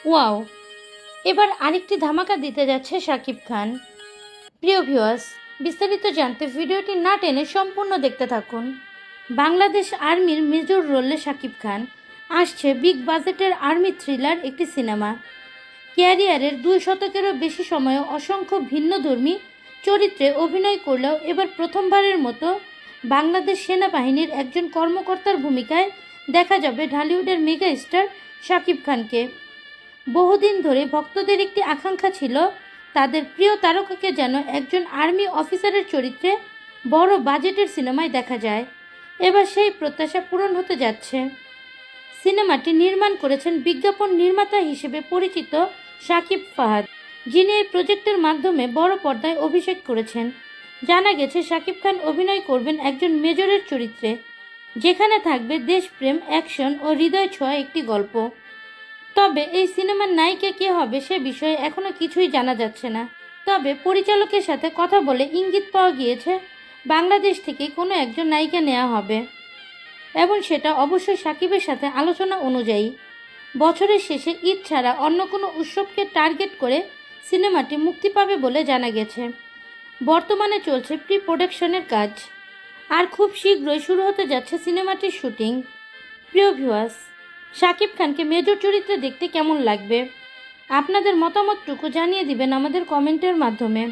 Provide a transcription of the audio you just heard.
Wow, এবার আরেকটি ধামাকা দিতে যাচ্ছে শাকিব খান। প্রিয় ভিউয়ার্স, বিস্তারিত জানতে ভিডিওটি না টেনে সম্পূর্ণ দেখতে থাকুন। বাংলাদেশ আর্মির মেজর রোলে শাকিব খান আসছে বিগ বাজেটের আর্মি থ্রিলার একটি সিনেমা। ক্যারিয়ারের 2 শতকেরও বেশি সময়ে অসংখ্য ভিন্নধর্মী চরিত্রে অভিনয় করলেও এবার প্রথমবারের মতো বাংলাদেশ সেনাবাহিনীর একজন কর্মকর্তার ভূমিকায় দেখা যাবে ঢালিউডের মেগা স্টার শাকিব খানকে। বহুদিন ধরে ভক্তদের একটি আকাঙ্ক্ষা ছিল তাদের প্রিয় তারকাকে যেন একজন আর্মি অফিসারের চরিত্রে বড় বাজেটের সিনেমায় দেখা যায়। এবার সেই প্রত্যাশা পূরণ হতে যাচ্ছে। সিনেমাটি নির্মাণ করেছেন বিজ্ঞাপন নির্মাতা হিসেবে পরিচিত শাকিব ফাহাদ, যিনি এই প্রজেক্টের মাধ্যমে বড় পর্দায় অভিষেক করেছেন। জানা গেছে শাকিব খান অভিনয় করবেন একজন মেজরের চরিত্রে, যেখানে থাকবে দেশপ্রেম, অ্যাকশন ও হৃদয় ছোঁয়া একটি গল্প। তবে এই সিনেমার নায়িকা কে হবে সে বিষয়ে এখনও কিছুই জানা যাচ্ছে না। তবে পরিচালকের সাথে কথা বলে ইঙ্গিত পাওয়া গিয়েছে বাংলাদেশ থেকে কোনো একজন নায়িকা নেওয়া হবে, এবং সেটা অবশ্যই শাকিবের সাথে আলোচনা অনুযায়ী। বছরের শেষে ঈদ ছাড়া অন্য কোনো উৎসবকে টার্গেট করে সিনেমাটি মুক্তি পাবে বলে জানা গেছে। বর্তমানে চলছে প্রি প্রোডাকশনের কাজ, আর খুব শীঘ্রই শুরু হতে যাচ্ছে সিনেমাটির শুটিং। প্রিয় ভিউয়ার্স, শাকিব খানকে মেজর চরিত্রে দেখতে কেমন লাগবে? আপনাদের মতামতটুকু জানিয়ে দিবেন আমাদের কমেন্টের মাধ্যমে।